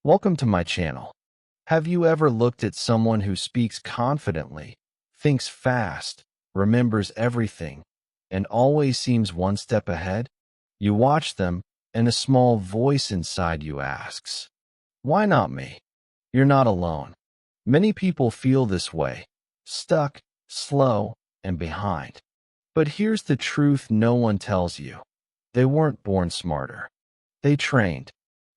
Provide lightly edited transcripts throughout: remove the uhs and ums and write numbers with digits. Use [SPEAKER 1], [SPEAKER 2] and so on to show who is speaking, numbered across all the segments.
[SPEAKER 1] Welcome to my channel. Have you ever looked at someone who speaks confidently, thinks fast, remembers everything, and always seems one step ahead? You watch them, and a small voice inside you asks, "Why not me?" You're not alone. Many people feel this way, stuck, slow, and behind. But here's the truth no one tells you. They weren't born smarter. They trained.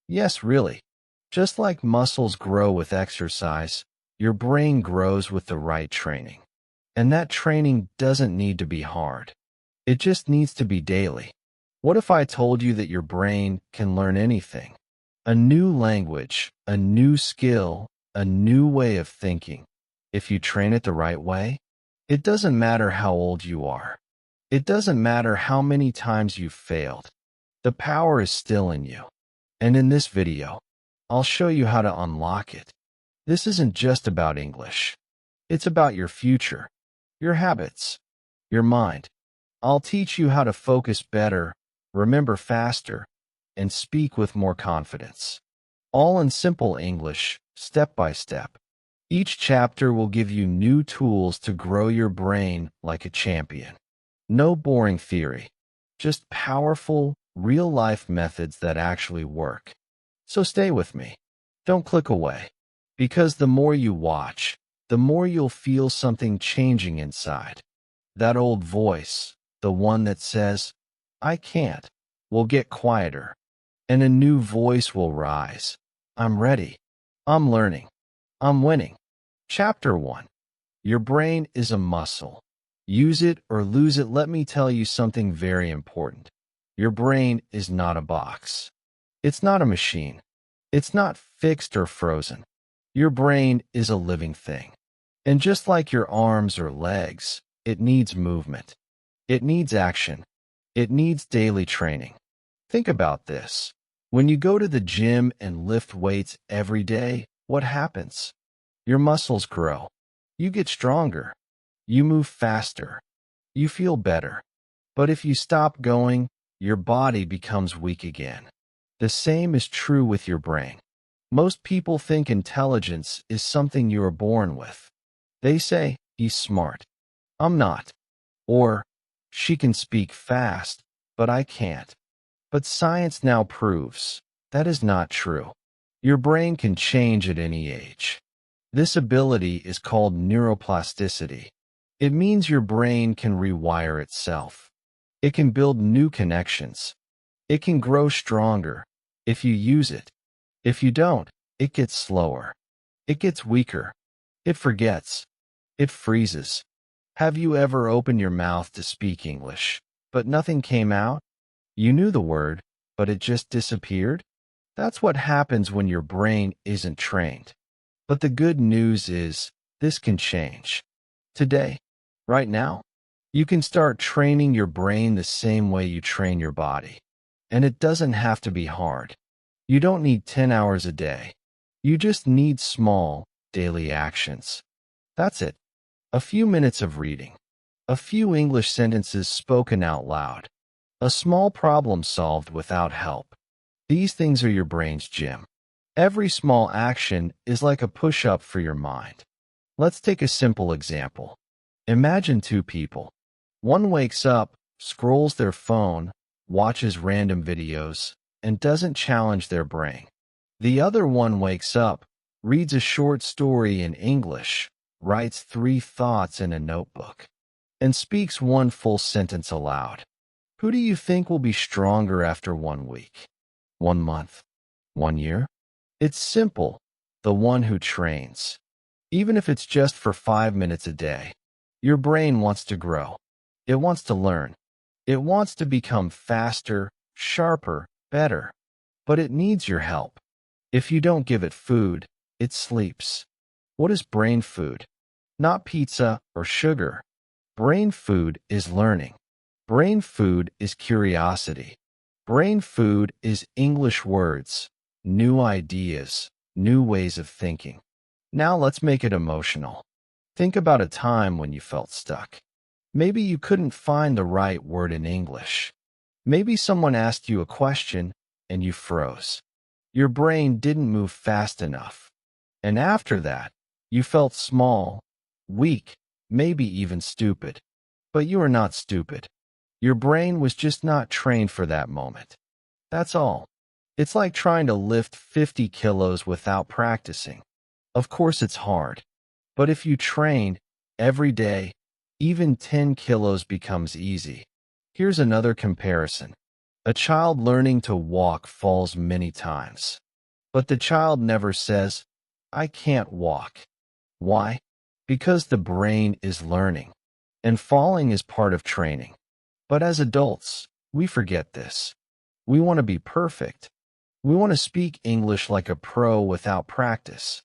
[SPEAKER 1] Yes, really. Just like muscles grow with exercise, your brain grows with the right training. And that training doesn't need to be hard. It just needs to be daily. What if I told you that your brain can learn anything? A new language, a new skill, a new way of thinking. If you train it the right way, it doesn't matter how old you are. It doesn't matter how many times you've failed. The power is still in you. And in this video, I'll show you how to unlock it. This isn't just about English. It's about your future, your habits, your mind. I'll teach you how to focus better, remember faster, and speak with more confidence. All in simple English, step by step. Each chapter will give you new tools to grow your brain like a champion. No boring theory, just powerful, real-life methods that actually work. So stay with me. Don't click away. Because the more you watch, the more you'll feel something changing inside. That old voice, the one that says, "I can't," will get quieter. And a new voice will rise. "I'm ready. I'm learning. I'm winning." Chapter 1. Your brain is a muscle. Use it or lose it. Let me tell you something very important. Your brain is not a box. It's not a machine. It's not fixed or frozen. Your brain is a living thing. And just like your arms or legs, it needs movement. It needs action. It needs daily training. Think about this. When you go to the gym and lift weights every day, what happens? Your muscles grow. You get stronger. You move faster. You feel better. But if you stop going, your body becomes weak again. The same is true with your brain. Most people think intelligence is something you are born with. They say, "He's smart. I'm not." Or, "She can speak fast, but I can't." But science now proves that is not true. Your brain can change at any age. This ability is called neuroplasticity. It means your brain can rewire itself. It can build new connections. It can grow stronger if you use it. If you don't, it gets slower. It gets weaker. It forgets. It freezes. Have you ever opened your mouth to speak English, but nothing came out? You knew the word, but it just disappeared? That's what happens when your brain isn't trained. But the good news is, this can change. Today, right now, you can start training your brain the same way you train your body. And it doesn't have to be hard. You don't need 10 hours a day. You just need small, daily actions. That's it. A few minutes of reading. A few English sentences spoken out loud. A small problem solved without help. These things are your brain's gym. Every small action is like a push-up for your mind. Let's take a simple example. Imagine two people. One wakes up, scrolls their phone, watches random videos, and doesn't challenge their brain. The other one wakes up, reads a short story in English, writes 3 thoughts in a notebook, and speaks 1 full sentence aloud. Who do you think will be stronger after 1 week? 1 month? 1 year? It's simple. The one who trains. Even if it's just for 5 minutes a day. Your brain wants to grow. It wants to learn. It wants to become faster, sharper, better. But it needs your help. If you don't give it food, it sleeps. What is brain food? Not pizza or sugar. Brain food is learning. Brain food is curiosity. Brain food is English words, new ideas, new ways of thinking. Now let's make it emotional. Think about a time when you felt stuck. Maybe you couldn't find the right word in English. Maybe someone asked you a question and you froze. Your brain didn't move fast enough. And after that, you felt small, weak, maybe even stupid. But you are not stupid. Your brain was just not trained for that moment. That's all. It's like trying to lift 50 kilos without practicing. Of course it's hard. But if you train every day, even 10 kilos becomes easy. Here's another comparison. A child learning to walk falls many times. But the child never says, "I can't walk." Why? Because the brain is learning. And falling is part of training. But as adults, we forget this. We want to be perfect. We want to speak English like a pro without practice.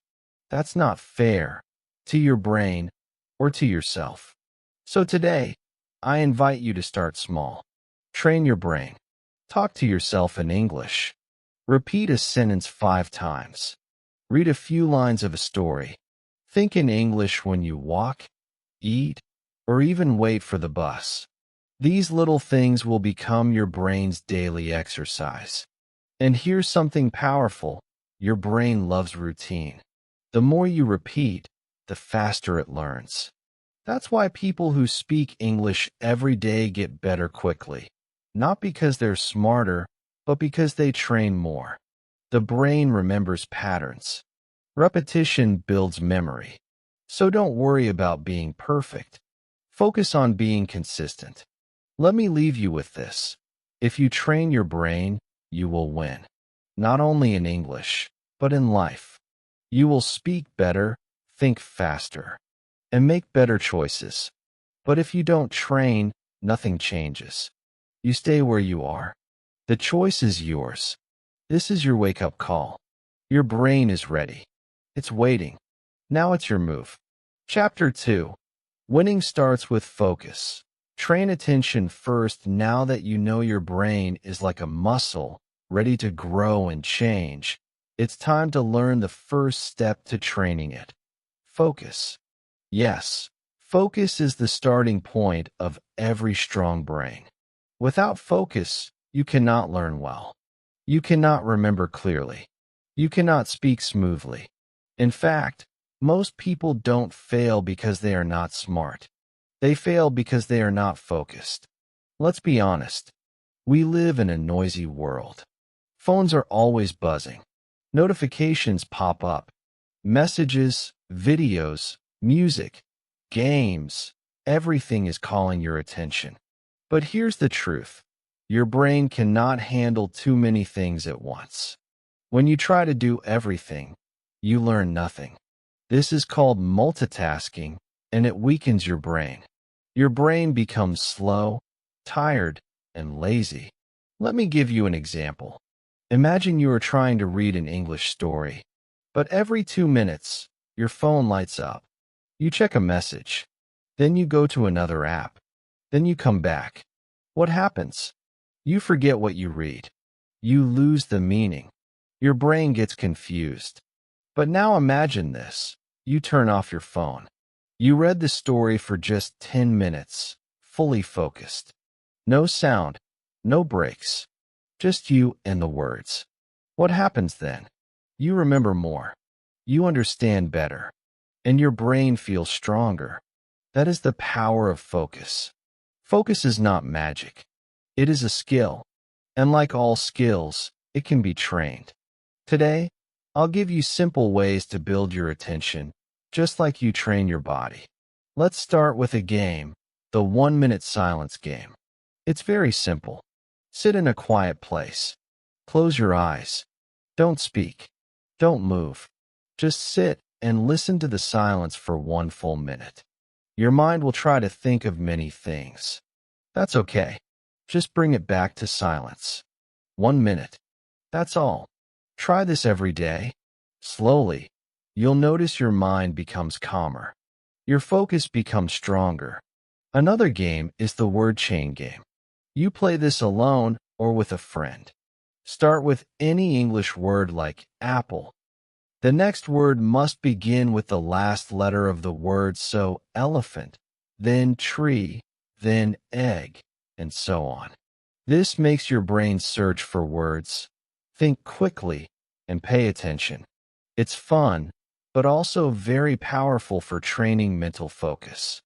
[SPEAKER 1] That's not fair to your brain or to yourself. So today, I invite you to start small. Train your brain. Talk to yourself in English. Repeat a sentence 5 times. Read a few lines of a story. Think in English when you walk, eat, or even wait for the bus. These little things will become your brain's daily exercise. And here's something powerful. Your brain loves routine. The more you repeat, the faster it learns. That's why people who speak English every day get better quickly. Not because they're smarter, but because they train more. The brain remembers patterns. Repetition builds memory. So don't worry about being perfect. Focus on being consistent. Let me leave you with this. If you train your brain, you will win. Not only in English, but in life. You will speak better, think faster, and make better choices. But if you don't train, nothing changes. You stay where you are. The choice is yours. This is your wake-up call. Your brain is ready. It's waiting. Now it's your move. Chapter 2. Winning starts with focus. Train attention first now that you know your brain is like a muscle, ready to grow and change. It's time to learn the first step to training it. Focus. Yes, focus is the starting point of every strong brain. Without focus, you cannot learn well. You cannot remember clearly. You cannot speak smoothly. In fact, most people don't fail because they are not smart. They fail because they are not focused. Let's be honest. We live in a noisy world. Phones are always buzzing. Notifications pop up. Messages, videos, music, games, everything is calling your attention. But here's the truth. Your brain cannot handle too many things at once. When you try to do everything, you learn nothing. This is called multitasking, and it weakens your brain. Your brain becomes slow, tired, and lazy. Let me give you an example. Imagine you are trying to read an English story, but every 2 minutes, your phone lights up. You check a message. Then you go to another app. Then you come back. What happens? You forget what you read. You lose the meaning. Your brain gets confused. But now imagine this. You turn off your phone. You read the story for just 10 minutes, fully focused. No sound, no breaks. Just you and the words. What happens then? You remember more. You understand better. And your brain feels stronger. That is the power of focus. Focus is not magic. It is a skill. And like all skills, it can be trained. Today, I'll give you simple ways to build your attention, just like you train your body. Let's start with a game, the 1-minute silence game. It's very simple. Sit in a quiet place. Close your eyes. Don't speak. Don't move. Just sit and listen to the silence for 1 full minute. Your mind will try to think of many things. That's okay. Just bring it back to silence. 1 minute. That's all. Try this every day. Slowly, you'll notice your mind becomes calmer. Your focus becomes stronger. Another game is the word chain game. You play this alone or with a friend. Start with any English word like apple. The next word must begin with the last letter of the word, so elephant, then tree, then egg, and so on. This makes your brain search for words, think quickly, and pay attention. It's fun, but also very powerful for training mental focus.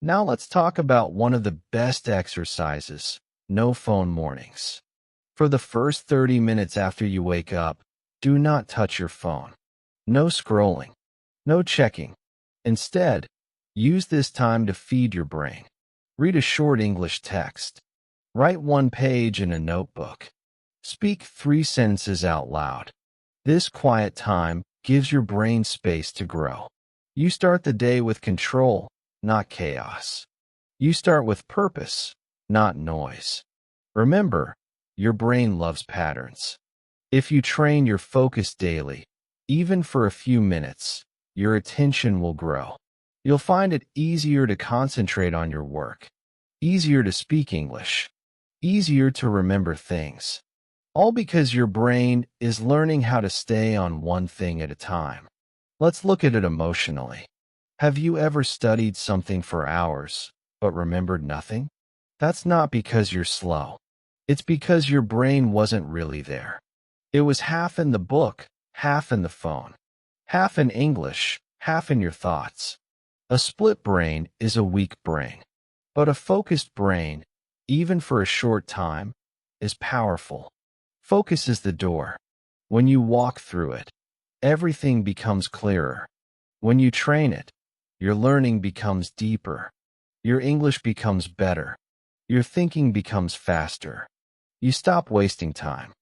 [SPEAKER 1] Now let's talk about one of the best exercises, no phone mornings. For the first 30 minutes after you wake up, do not touch your phone. No scrolling. No checking. Instead, use this time to feed your brain. Read a short English text. Write one page in a notebook. Speak 3 sentences out loud. This quiet time gives your brain space to grow. You start the day with control, not chaos. You start with purpose, not noise. Remember, your brain loves patterns. If you train your focus daily, even for a few minutes, your attention will grow. You'll find it easier to concentrate on your work, easier to speak English, easier to remember things. All because your brain is learning how to stay on one thing at a time. Let's look at it emotionally. Have you ever studied something for hours, but remembered nothing? That's not because you're slow. It's because your brain wasn't really there. It was half in the book, half in the phone, half in English, half in your thoughts. A split brain is a weak brain, but a focused brain, even for a short time, is powerful. Focus is the door. When you walk through it, everything becomes clearer. When you train it, your learning becomes deeper. Your English becomes better. Your thinking becomes faster. You stop wasting time.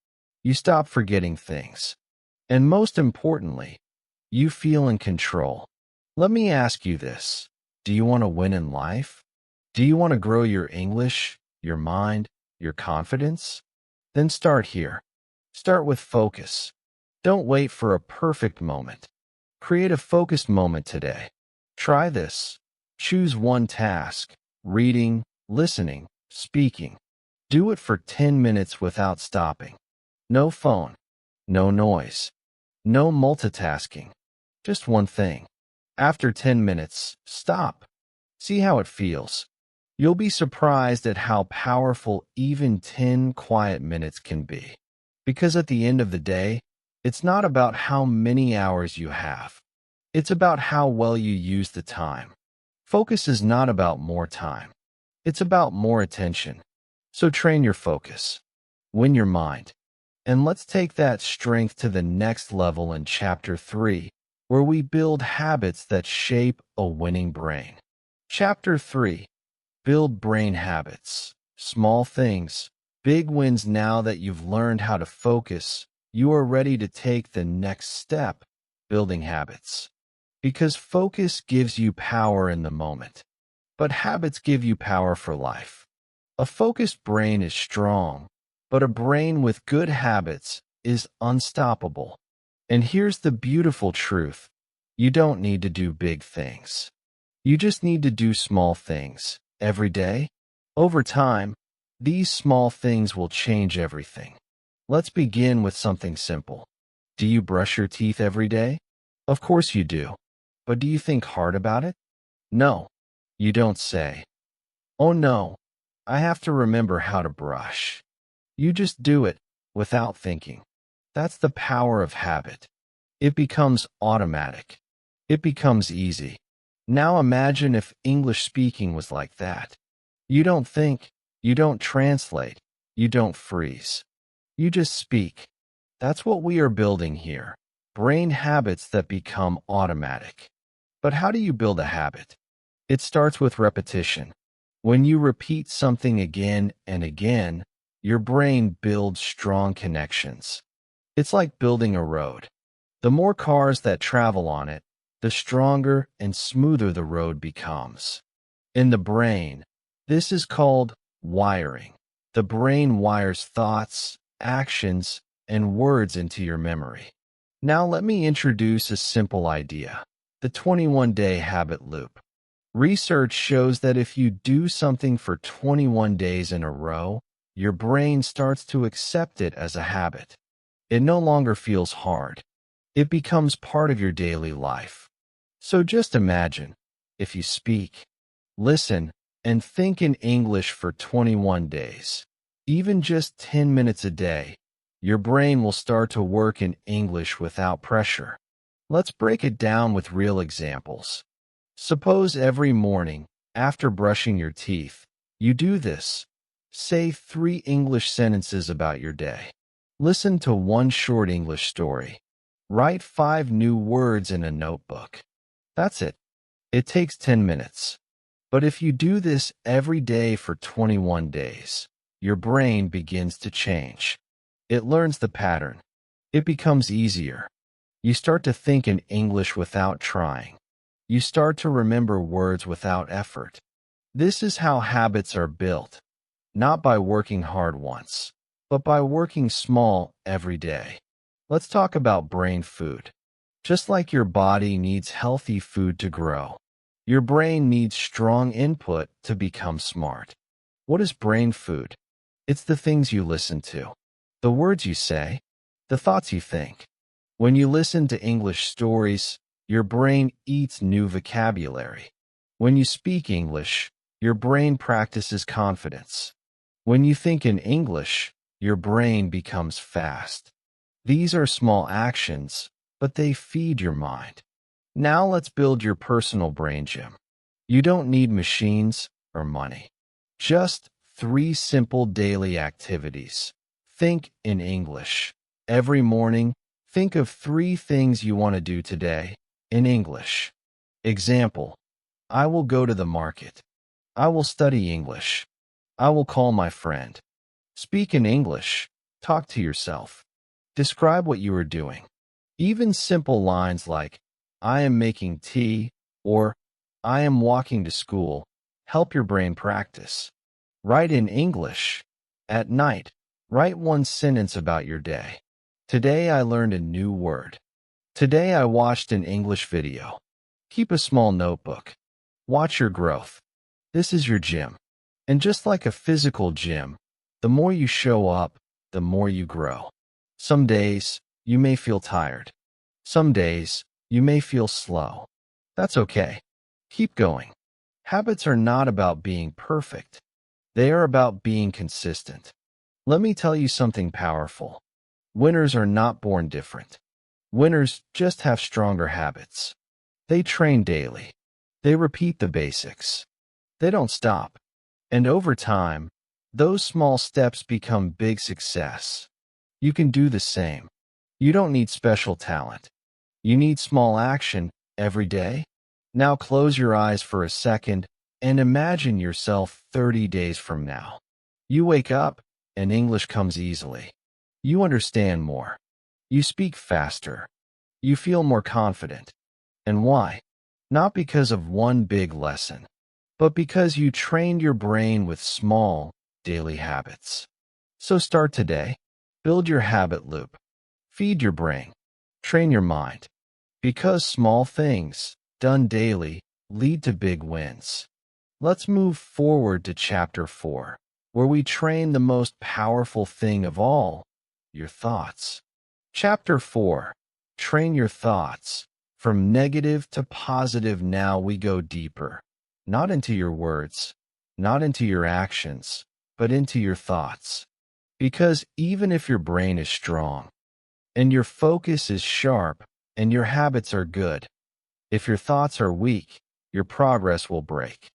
[SPEAKER 1] You stop forgetting things. And most importantly, you feel in control. Let me ask you this. Do you want to win in life? Do you want to grow your English, your mind, your confidence? Then start here. Start with focus. Don't wait for a perfect moment. Create a focused moment today. Try this. Choose one task: reading, listening, speaking. Do it for 10 minutes without stopping. No phone, no noise, no multitasking. Just one thing. After 10 minutes, stop. See how it feels. You'll be surprised at how powerful even 10 quiet minutes can be. Because at the end of the day, it's not about how many hours you have. It's about how well you use the time. Focus is not about more time. It's about more attention. So train your focus. Win your mind. And let's take that strength to the next level in Chapter 3, where we build habits that shape a winning brain. Chapter 3. Build brain habits. Small things, big wins. Now that you've learned how to focus, you are ready to take the next step, building habits. Because focus gives you power in the moment, but habits give you power for life. A focused brain is strong, but a brain with good habits is unstoppable. And here's the beautiful truth. You don't need to do big things. You just need to do small things every day. Over time, these small things will change everything. Let's begin with something simple. Do you brush your teeth every day? Of course you do. But do you think hard about it? No. You don't say, "Oh no, I have to remember how to brush." You just do it without thinking. That's the power of habit. It becomes automatic. It becomes easy. Now imagine if English speaking was like that. You don't think, you don't translate, you don't freeze. You just speak. That's what we are building here. Brain habits that become automatic. But how do you build a habit? It starts with repetition. When you repeat something again and again, your brain builds strong connections. It's like building a road. The more cars that travel on it, the stronger and smoother the road becomes. In the brain, this is called wiring. The brain wires thoughts, actions, and words into your memory. Now let me introduce a simple idea. The 21-day habit loop. Research shows that if you do something for 21 days in a row, your brain starts to accept it as a habit. It no longer feels hard. It becomes part of your daily life. So just imagine, if you speak, listen, and think in English for 21 days, even just 10 minutes a day, your brain will start to work in English without pressure. Let's break it down with real examples. Suppose every morning, after brushing your teeth, you do this. Say 3 English sentences about your day. Listen to 1 short English story. Write 5 new words in a notebook. That's it. It takes 10 minutes. But if you do this every day for 21 days, your brain begins to change. It learns the pattern. It becomes easier. You start to think in English without trying. You start to remember words without effort. This is how habits are built, not by working hard once, but by working small every day. Let's talk about brain food. Just like your body needs healthy food to grow, your brain needs strong input to become smart. What is brain food? It's the things you listen to, the words you say, the thoughts you think. When you listen to English stories, your brain eats new vocabulary. When you speak English, your brain practices confidence. When you think in English, your brain becomes fast. These are small actions, but they feed your mind. Now let's build your personal brain gym. You don't need machines or money. Just 3 simple daily activities. Think in English. Every morning, think of 3 things you want to do today in English. Example: I will go to the market. I will study English. I will call my friend. Speak in English. Talk to yourself. Describe what you are doing. Even simple lines like, I am making tea, or I am walking to school, help your brain practice. Write in English. At night, write 1 sentence about your day. Today I learned a new word. Today I watched an English video. Keep a small notebook. Watch your growth. This is your gym. And just like a physical gym, the more you show up, the more you grow. Some days, you may feel tired. Some days, you may feel slow. That's okay. Keep going. Habits are not about being perfect. They are about being consistent. Let me tell you something powerful. Winners are not born different. Winners just have stronger habits. They train daily. They repeat the basics. They don't stop. And over time, those small steps become big success. You can do the same. You don't need special talent. You need small action every day. Now close your eyes for a second and imagine yourself 30 days from now. You wake up and English comes easily. You understand more. You speak faster. You feel more confident. And why? Not because of one big lesson, but because you trained your brain with small, daily habits. So start today. Build your habit loop. Feed your brain. Train your mind. Because small things, done daily, lead to big wins. Let's move forward to Chapter 4, where we train the most powerful thing of all, your thoughts. Chapter 4. Train your thoughts. From negative to positive, now we go deeper. Not into your words, not into your actions, but into your thoughts. Because even if your brain is strong, and your focus is sharp, and your habits are good, if your thoughts are weak, your progress will break.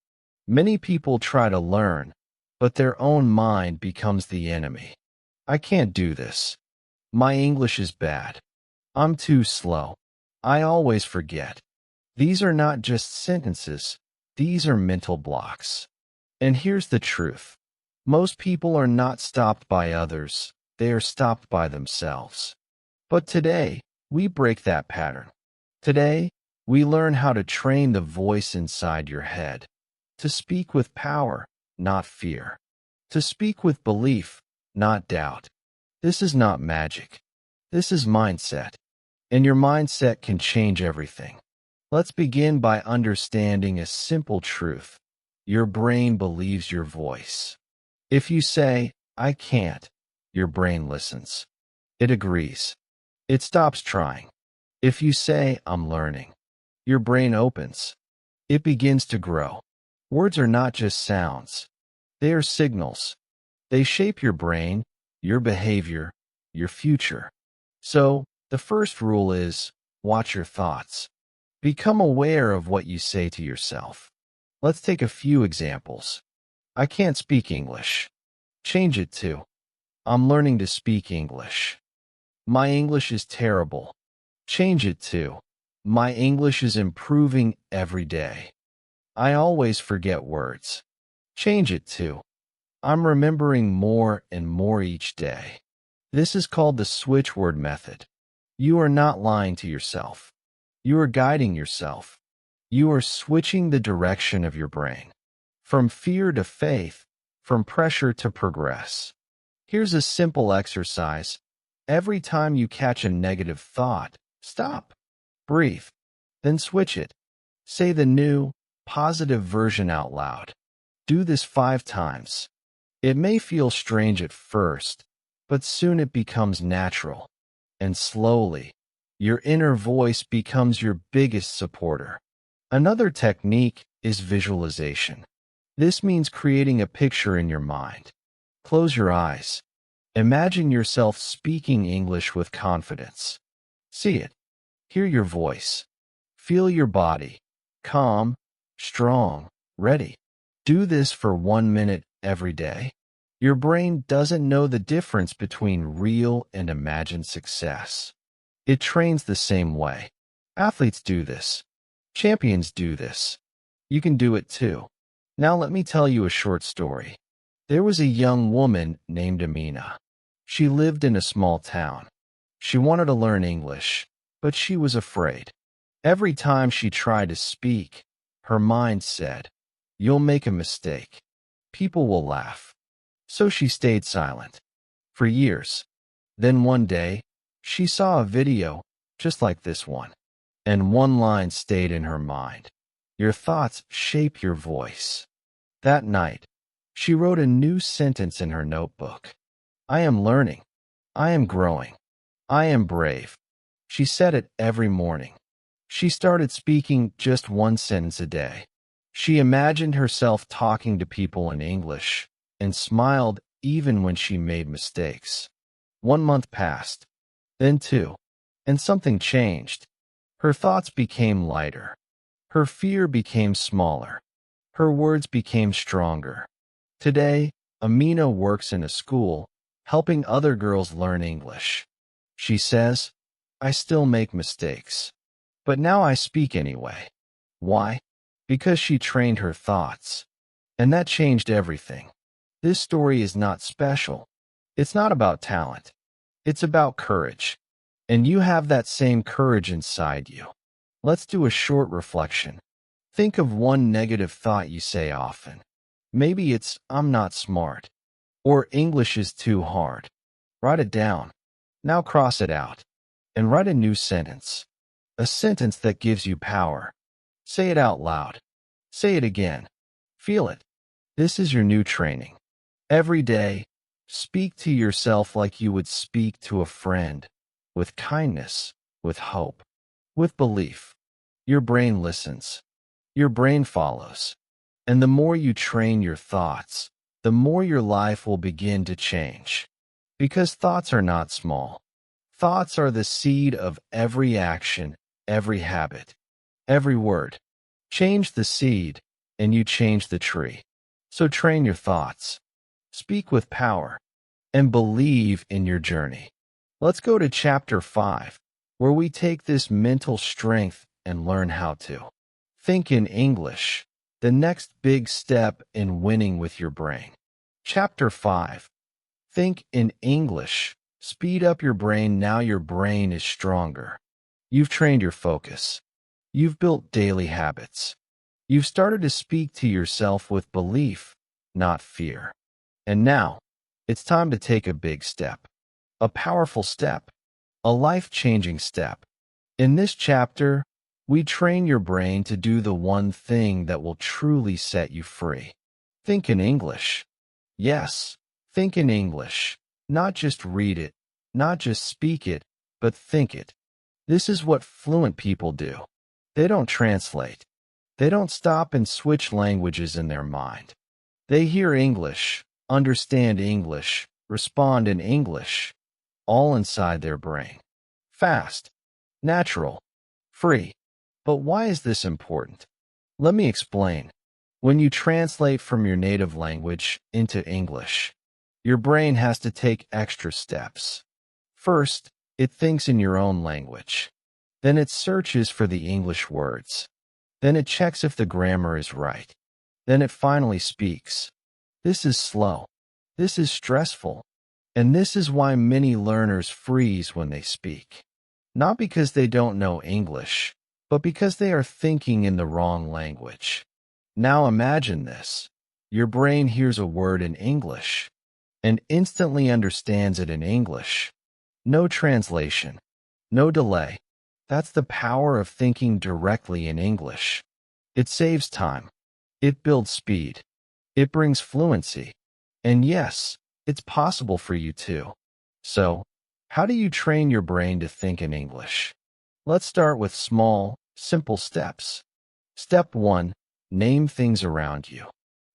[SPEAKER 1] Many people try to learn, but their own mind becomes the enemy. I can't do this. My English is bad. I'm too slow. I always forget. These are not just sentences. These are mental blocks. And here's the truth. Most people are not stopped by others. They are stopped by themselves. But today, we break that pattern. Today, we learn how to train the voice inside your head. To speak with power, not fear. To speak with belief, not doubt. This is not magic. This is mindset. And your mindset can change everything. Let's begin by understanding a simple truth. Your brain believes your voice. If you say, I can't, your brain listens. It agrees. It stops trying. If you say, I'm learning, your brain opens. It begins to grow. Words are not just sounds. They are signals. They shape your brain, your behavior, your future. So, the first rule is watch your thoughts. Become aware of what you say to yourself. Let's take a few examples. I can't speak English. Change it to I'm learning to speak English. My English is terrible. Change it to my English is improving every day. I always forget words. Change it to I'm remembering more and more each day. This is called the switch word method. You are not lying to yourself. You are guiding yourself. You are switching the direction of your brain. From fear to faith, from pressure to progress. Here's a simple exercise. Every time you catch a negative thought, stop, breathe, then switch it. Say the new, positive version out loud. Do this 5 times. It may feel strange at first, but soon it becomes natural. And slowly, your inner voice becomes your biggest supporter. Another technique is visualization. This means creating a picture in your mind. Close your eyes. Imagine yourself speaking English with confidence. See it. Hear your voice. Feel your body. Calm, strong, ready. Do this for 1 minute every day. Your brain doesn't know the difference between real and imagined success. It trains the same way. Athletes do this. Champions do this. You can do it too. Now let me tell you a short story. There was a young woman named Amina. She lived in a small town. She wanted to learn English, but she was afraid. Every time she tried to speak, her mind said, "You'll make a mistake. People will laugh." So she stayed silent for years. Then one day, she saw a video just like this one, and one line stayed in her mind. Your thoughts shape your voice. That night, she wrote a new sentence in her notebook. I am learning. I am growing. I am brave. She said it every morning. She started speaking just one sentence a day. She imagined herself talking to people in English and smiled even when she made mistakes. 1 month passed, then 2, and something changed. Her thoughts became lighter. Her fear became smaller. Her words became stronger. Today, Amina works in a school, helping other girls learn English. She says, I still make mistakes, but now I speak anyway. Why? Because she trained her thoughts. And that changed everything. This story is not special. It's not about talent. It's about courage. And you have that same courage inside you. Let's do a short reflection. Think of one negative thought you say often. Maybe it's, I'm not smart, or English is too hard. Write it down. Now cross it out, and write a new sentence. A sentence that gives you power. Say it out loud. Say it again. Feel it. This is your new training. Every day, speak to yourself like you would speak to a friend, with kindness, with hope, with belief. Your brain listens. Your brain follows. And the more you train your thoughts, the more your life will begin to change. Because thoughts are not small. Thoughts are the seed of every action, every habit, every word. Change the seed, and you change the tree. So train your thoughts. Speak with power, and believe in your journey. Let's go to chapter 5, where we take this mental strength and learn how to think in English, the next big step in winning with your brain. Chapter 5. Think in English. Speed up your brain. Now your brain is stronger. You've trained your focus. You've built daily habits. You've started to speak to yourself with belief, not fear. And now, it's time to take a big step. A powerful step. A life-changing step. In this chapter, we train your brain to do the one thing that will truly set you free. Think in English. Yes, think in English. Not just read it, not just speak it, but think it. This is what fluent people do. They don't translate. They don't stop and switch languages in their mind. They hear English, understand English, respond in English, all inside their brain. Fast, natural, free. But why is this important? Let me explain. When you translate from your native language into English, your brain has to take extra steps. First, it thinks in your own language. Then it searches for the English words. Then it checks if the grammar is right. Then it finally speaks. This is slow. This is stressful. And this is why many learners freeze when they speak. Not because they don't know English, but because they are thinking in the wrong language. Now imagine this. Your brain hears a word in English and instantly understands it in English. No translation, no delay. That's the power of thinking directly in English. It saves time. It builds speed. It brings fluency. And yes, it's possible for you too. So, how do you train your brain to think in English? Let's start with small, simple steps. Step 1. Name things around you.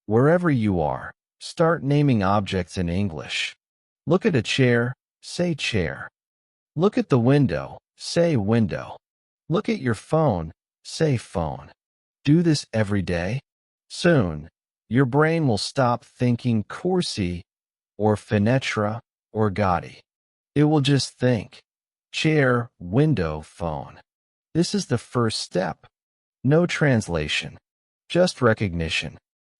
[SPEAKER 1] Wherever you are, start naming objects in English. Look at a chair, say chair. Look at the window, say window. Look at your phone, say phone. Do this every day. Soon, your brain will stop thinking corsi or fenetra or gatti. It will just think chair, window, phone. This is the first step. No translation, just recognition.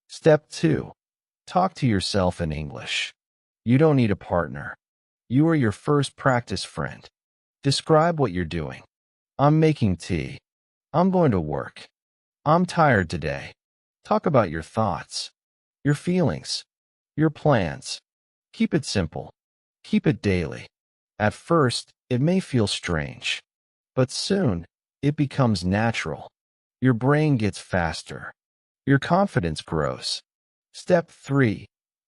[SPEAKER 1] Step 2. Talk to yourself in English. You don't need a partner. You are your first practice friend. Describe what you're doing. I'm making tea. I'm going to work. I'm tired today. Talk about your thoughts, your feelings, your plans. Keep it simple. Keep it daily. At first, it may feel strange, but soon, it becomes natural. Your brain gets faster. Your confidence grows. Step 3.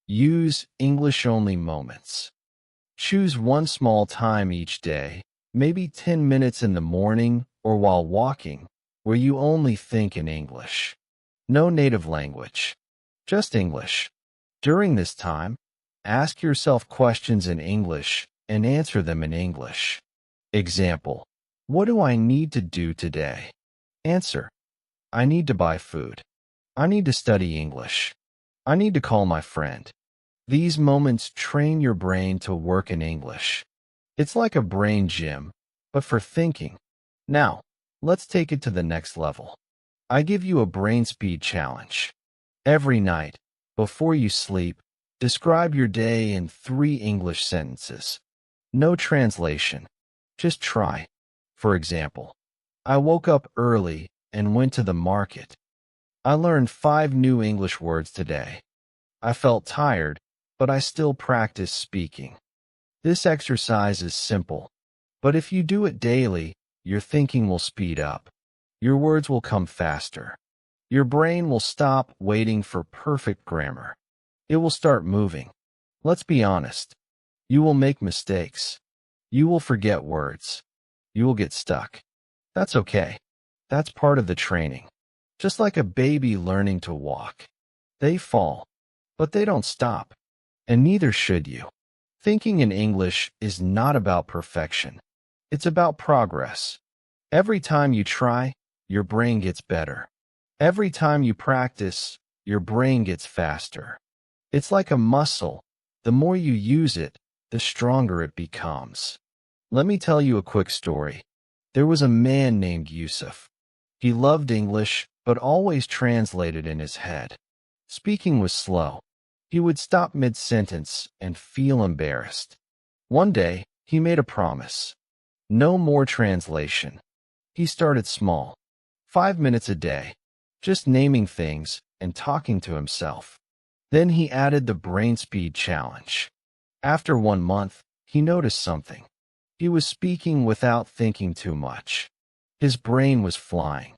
[SPEAKER 1] Use English-only moments. Choose one small time each day, maybe 10 minutes in the morning or while walking, where you only think in English. No native language, just English. During this time, ask yourself questions in English and answer them in English. Example: what do I need to do today? Answer: I need to buy food. I need to study English. I need to call my friend. These moments train your brain to work in English. It's like a brain gym, but for thinking. Now, let's take it to the next level. I give you a brain speed challenge. Every night, before you sleep, describe your day in 3 English sentences. No translation. Just try. For example, I woke up early and went to the market. I learned 5 new English words today. I felt tired, but I still practice speaking. This exercise is simple, but if you do it daily, your thinking will speed up. Your words will come faster. Your brain will stop waiting for perfect grammar. It will start moving. Let's be honest. You will make mistakes. You will forget words. You will get stuck. That's okay. That's part of the training. Just like a baby learning to walk. They fall, but they don't stop. And neither should you. Thinking in English is not about perfection. It's about progress. Every time you try, your brain gets better. Every time you practice, your brain gets faster. It's like a muscle. The more you use it, the stronger it becomes. Let me tell you a quick story. There was a man named Yusuf. He loved English, but always translated in his head. Speaking was slow. He would stop mid-sentence and feel embarrassed. One day, he made a promise. No more translation. He started small. 5 minutes a day. Just naming things and talking to himself. Then he added the brain speed challenge. After 1 month, he noticed something. He was speaking without thinking too much. His brain was flying.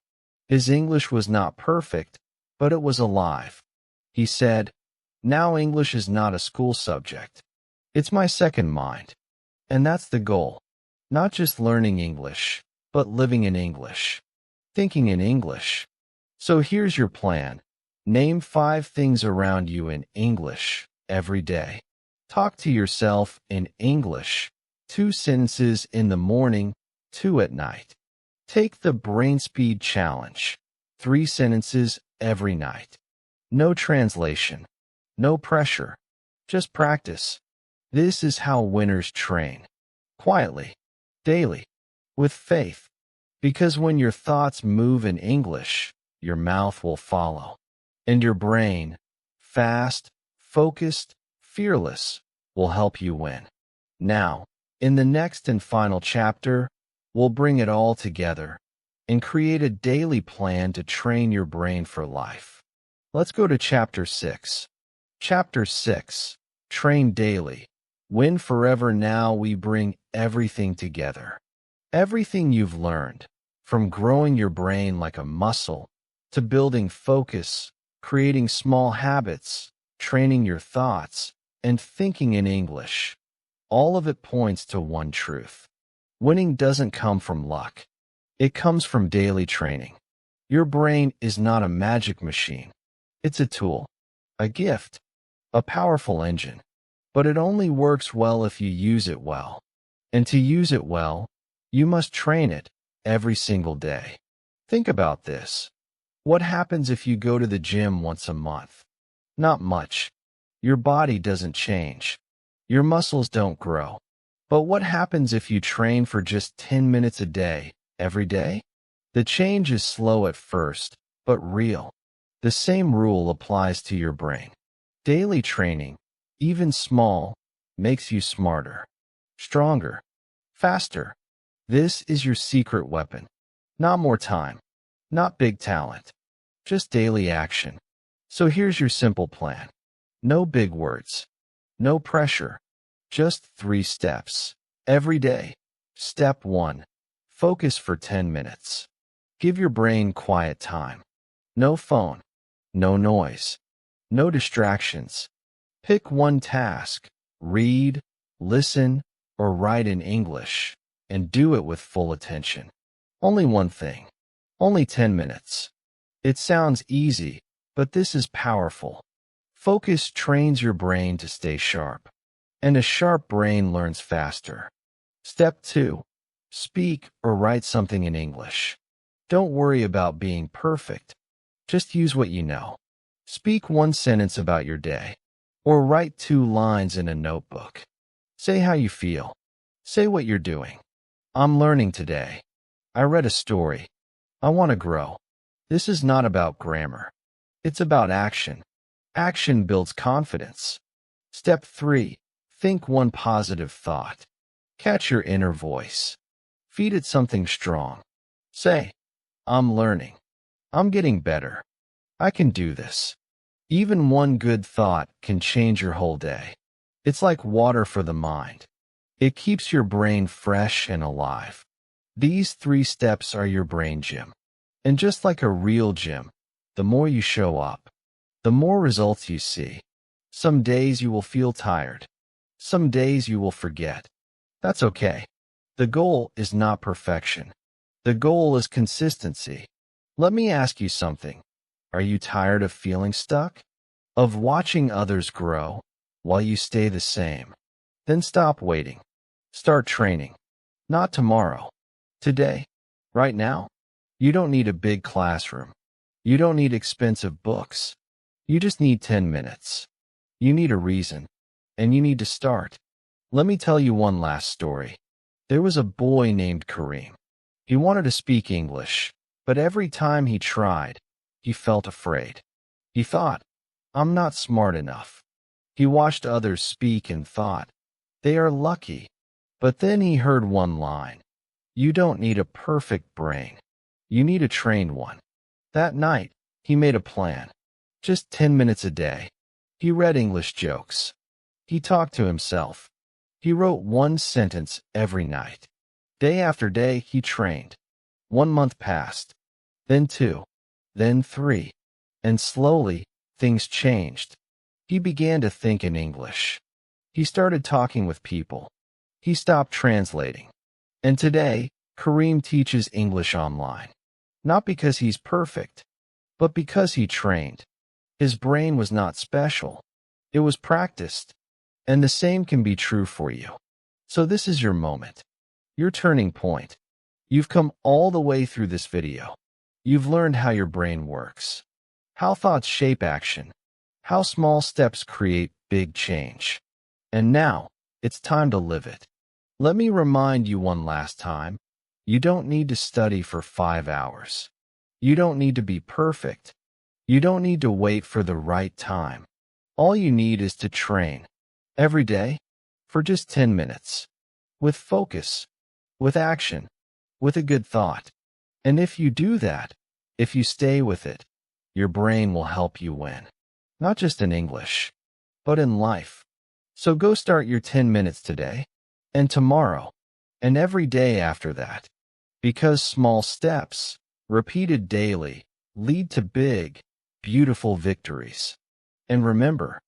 [SPEAKER 1] His English was not perfect, but it was alive. He said, "Now English is not a school subject. It's my second mind." And that's the goal. Not just learning English, but living in English. Thinking in English. So here's your plan. Name 5 things around you in English every day. Talk to yourself in English 2 sentences in the morning, 2 at night. Take the brain speed challenge. 3 sentences every night. No translation. No pressure. Just practice. This is how winners train. Quietly. Daily. With faith. Because when your thoughts move in English, your mouth will follow. And your brain, fast, focused, fearless, will help you win. Now, in the next and final chapter, we'll bring it all together and create a daily plan to train your brain for life. Let's go to Chapter 6. Chapter 6. Train daily. Win forever. Now we bring everything together. Everything you've learned, from growing your brain like a muscle, to building focus, creating small habits, training your thoughts, and thinking in English. All of it points to one truth. Winning doesn't come from luck. It comes from daily training. Your brain is not a magic machine. It's a tool, a gift, a powerful engine. But it only works well if you use it well. And to use it well, you must train it every single day. Think about this. What happens if you go to the gym once a month? Not much. Your body doesn't change. Your muscles don't grow. But what happens if you train for just 10 minutes a day, every day? The change is slow at first, but real. The same rule applies to your brain. Daily training, even small, makes you smarter, stronger, faster. This is your secret weapon. Not more time, not big talent, just daily action. So here's your simple plan. No big words, no pressure, just 3 steps. Every day. Step 1. Focus for 10 minutes. Give your brain quiet time. No phone, no noise, no distractions. Pick one task, read, listen, or write in English, and do it with full attention. Only one thing. Only 10 minutes. It sounds easy, but this is powerful. Focus trains your brain to stay sharp, and a sharp brain learns faster. Step 2. Speak or write something in English. Don't worry about being perfect. Just use what you know. Speak 1 sentence about your day. Or write 2 lines in a notebook. Say how you feel. Say what you're doing. I'm learning today. I read a story. I want to grow. This is not about grammar. It's about action. Action builds confidence. Step 3. Think 1 positive thought. Catch your inner voice. Feed it something strong. Say, I'm learning. I'm getting better. I can do this. Even 1 good thought can change your whole day. It's like water for the mind. It keeps your brain fresh and alive. These 3 steps are your brain gym. And just like a real gym, the more you show up, the more results you see. Some days you will feel tired. Some days you will forget. That's okay. The goal is not perfection. The goal is consistency. Let me ask you something. Are you tired of feeling stuck? Of watching others grow while you stay the same? Then stop waiting. Start training. Not tomorrow. Today. Right now. You don't need a big classroom. You don't need expensive books. You just need 10 minutes. You need a reason. And you need to start. Let me tell you one last story. There was a boy named Kareem. He wanted to speak English, but every time he tried, he felt afraid. He thought, I'm not smart enough. He watched others speak and thought, they are lucky. But then he heard one line. You don't need a perfect brain. You need a trained one. That night, he made a plan. Just 10 minutes a day. He read English jokes. He talked to himself. He wrote 1 sentence every night. Day after day, he trained. 1 month passed. Then 2. Then 3. And slowly, things changed. He began to think in English. He started talking with people. He stopped translating. And today, Kareem teaches English online. Not because he's perfect, but because he trained. His brain was not special. It was practiced. And the same can be true for you. So this is your moment, your turning point. You've come all the way through this video. You've learned how your brain works, how thoughts shape action, how small steps create big change. And now, it's time to live it. Let me remind you one last time. You don't need to study for 5 hours. You don't need to be perfect. You don't need to wait for the right time. All you need is to train every day for just 10 minutes, with focus, with action, with a good thought. And if you do that, if you stay with it, your brain will help you win, not just in English, but in life. So go start your 10 minutes today, and tomorrow, and every day after that. Because small steps, repeated daily, lead to big, beautiful victories. And remember,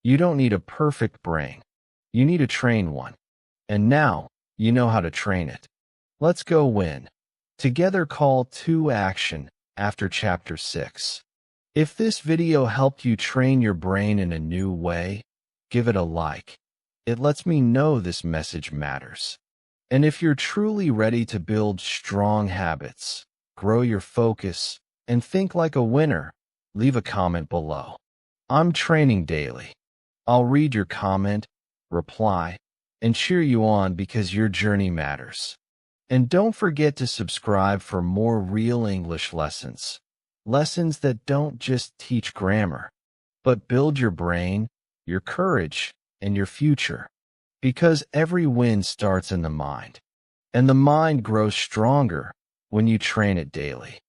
[SPEAKER 1] you don't need a perfect brain. You need a trained one. And now, you know how to train it. Let's go win. Together call to action after Chapter 6. If this video helped you train your brain in a new way, give it a like. It lets me know this message matters. And if you're truly ready to build strong habits, grow your focus, and think like a winner, leave a comment below. I'm training daily. I'll read your comment, reply, and cheer you on because your journey matters. And don't forget to subscribe for more real English lessons. Lessons that don't just teach grammar, but build your brain, your courage, and your future. Because every win starts in the mind, and the mind grows stronger when you train it daily.